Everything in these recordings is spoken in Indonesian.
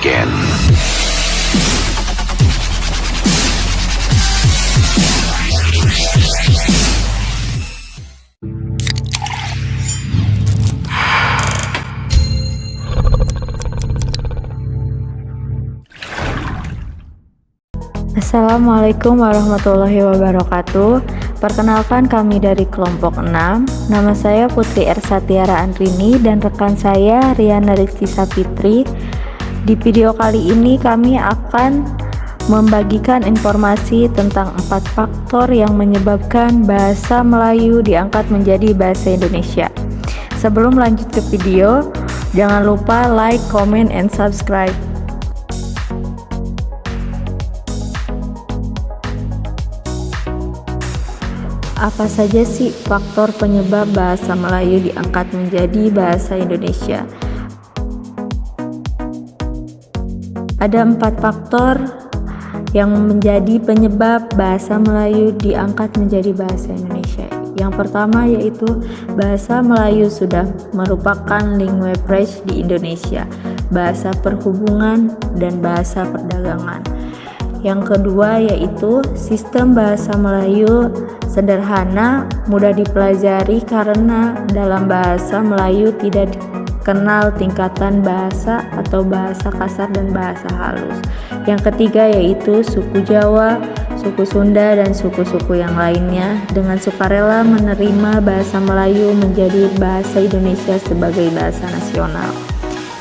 again. Assalamualaikum warahmatullahi wabarakatuh. Perkenalkan, kami dari kelompok 6. Nama saya Putri Ersatiara Andrini dan rekan saya Riana Rizky Sapitri. Di video kali ini kami akan membagikan informasi tentang 4 faktor yang menyebabkan bahasa Melayu diangkat menjadi bahasa Indonesia. Sebelum lanjut ke video, jangan lupa like, comment, and subscribe. Apa saja sih faktor penyebab bahasa Melayu diangkat menjadi bahasa Indonesia? Ada 4 faktor yang menjadi penyebab bahasa Melayu diangkat menjadi bahasa Indonesia. Yang pertama yaitu bahasa Melayu sudah merupakan lingua franca di Indonesia, bahasa perhubungan dan bahasa perdagangan. Yang kedua yaitu sistem bahasa Melayu sederhana, mudah dipelajari karena dalam bahasa Melayu tidak dikenal tingkatan bahasa atau bahasa kasar dan bahasa halus. Yang ketiga yaitu suku Jawa, suku Sunda, dan suku-suku yang lainnya dengan sukarela menerima bahasa Melayu menjadi bahasa Indonesia sebagai bahasa nasional.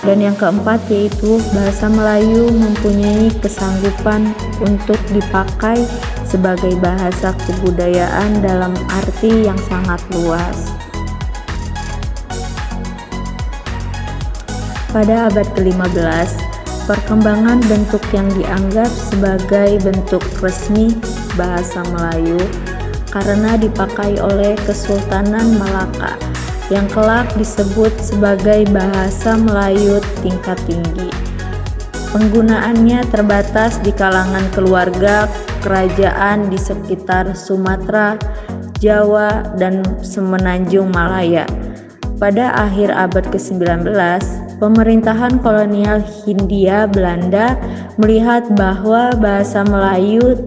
Dan yang keempat yaitu bahasa Melayu mempunyai kesanggupan untuk dipakai sebagai bahasa kebudayaan dalam arti yang sangat luas. Pada abad ke-15, perkembangan bentuk yang dianggap sebagai bentuk resmi bahasa Melayu karena dipakai oleh Kesultanan Malaka yang kelak disebut sebagai bahasa Melayu tingkat tinggi. Penggunaannya terbatas di kalangan keluarga kerajaan di sekitar Sumatera, Jawa, dan Semenanjung Malaya. Pada akhir abad ke-19, pemerintahan kolonial Hindia Belanda melihat bahwa bahasa Melayu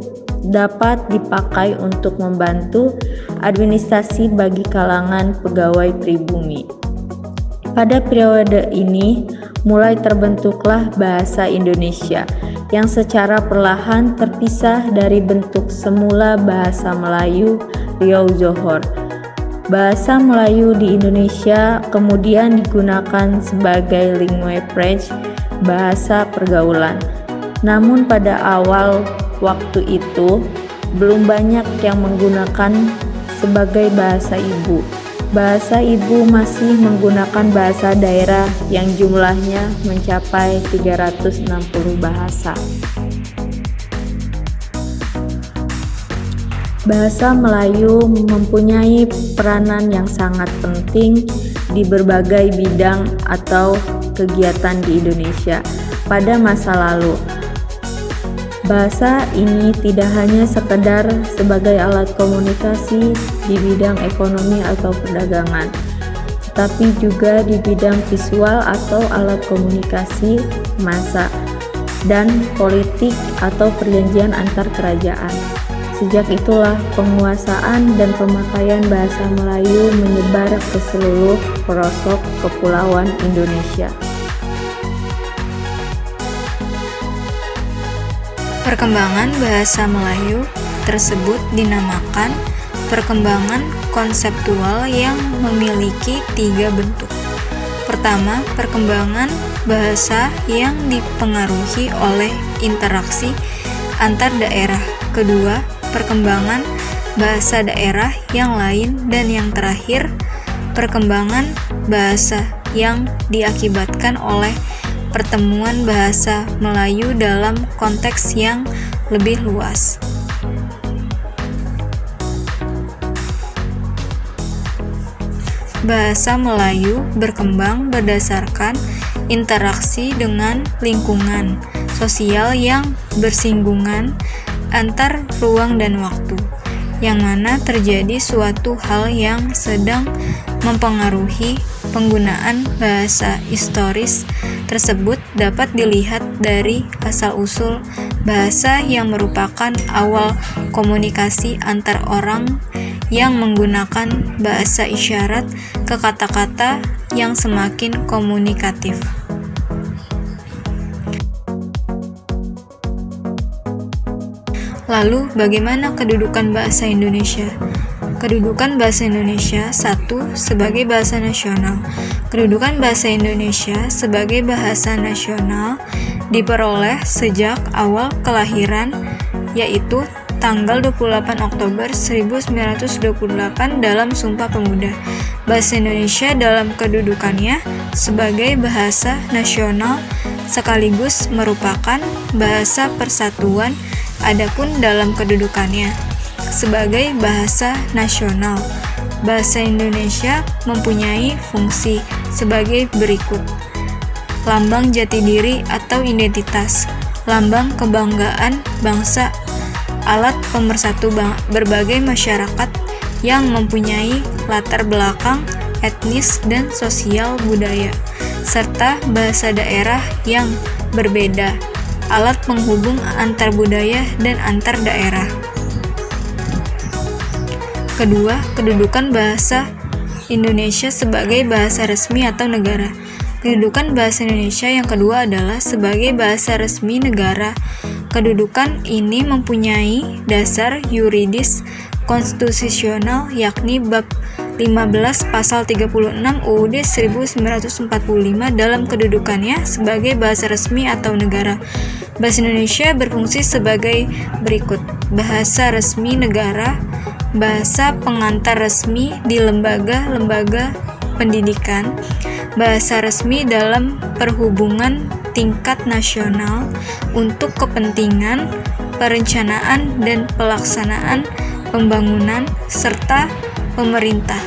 dapat dipakai untuk membantu administrasi bagi kalangan pegawai pribumi. Pada periode ini mulai terbentuklah bahasa Indonesia yang secara perlahan terpisah dari bentuk semula bahasa Melayu Riau Johor. Bahasa Melayu di Indonesia kemudian digunakan sebagai lingua franca, bahasa pergaulan. Namun pada awal waktu itu belum banyak yang menggunakan sebagai bahasa ibu. Bahasa ibu masih menggunakan bahasa daerah yang jumlahnya mencapai 360 bahasa. Bahasa Melayu mempunyai peranan yang sangat penting di berbagai bidang atau kegiatan di Indonesia pada masa lalu. Bahasa ini tidak hanya sekedar sebagai alat komunikasi di bidang ekonomi atau perdagangan, tetapi juga di bidang visual atau alat komunikasi massa dan politik atau perjanjian antar kerajaan. Sejak itulah penguasaan dan pemakaian bahasa Melayu menyebar ke seluruh pelosok kepulauan Indonesia. Perkembangan bahasa Melayu tersebut dinamakan perkembangan konseptual yang memiliki 3 bentuk. Pertama, perkembangan bahasa yang dipengaruhi oleh interaksi antar daerah. Kedua, perkembangan bahasa daerah yang lain. Dan yang terakhir, perkembangan bahasa yang diakibatkan oleh pertemuan bahasa Melayu dalam konteks yang lebih luas. Bahasa Melayu berkembang berdasarkan interaksi dengan lingkungan sosial yang bersinggungan antar ruang dan waktu, yang mana terjadi suatu hal yang sedang mempengaruhi penggunaan bahasa historis tersebut dapat dilihat dari asal-usul bahasa yang merupakan awal komunikasi antar orang yang menggunakan bahasa isyarat ke kata-kata yang semakin komunikatif. Lalu, bagaimana kedudukan bahasa Indonesia? Kedudukan bahasa Indonesia 1. Sebagai bahasa nasional. Kedudukan bahasa Indonesia sebagai bahasa nasional diperoleh sejak awal kelahiran, yaitu tanggal 28 Oktober 1928 dalam Sumpah Pemuda. Bahasa Indonesia dalam kedudukannya sebagai bahasa nasional sekaligus merupakan bahasa persatuan. Adapun dalam kedudukannya sebagai bahasa nasional, bahasa Indonesia mempunyai fungsi sebagai berikut: lambang jati diri atau identitas, lambang kebanggaan bangsa, alat pemersatu berbagai masyarakat yang mempunyai latar belakang etnis dan sosial budaya, serta bahasa daerah yang berbeda, alat penghubung antar budaya dan antar daerah. Kedua, kedudukan bahasa Indonesia sebagai bahasa resmi atau negara. Kedudukan bahasa Indonesia yang kedua adalah sebagai bahasa resmi negara. Kedudukan ini mempunyai dasar yuridis konstitusional, yakni bab 15 pasal 36 UUD 1945 dalam kedudukannya sebagai bahasa resmi atau negara. Bahasa Indonesia berfungsi sebagai berikut: bahasa resmi negara, bahasa pengantar resmi di lembaga-lembaga pendidikan, bahasa resmi dalam perhubungan tingkat nasional untuk kepentingan perencanaan dan pelaksanaan pembangunan serta pemerintah,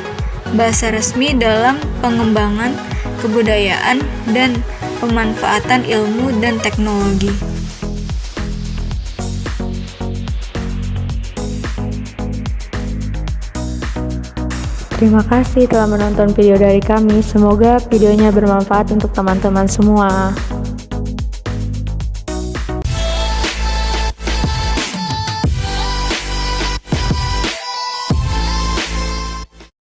bahasa resmi dalam pengembangan kebudayaan dan pemanfaatan ilmu dan teknologi. Terima kasih telah menonton video dari kami. Semoga videonya bermanfaat untuk teman-teman semua.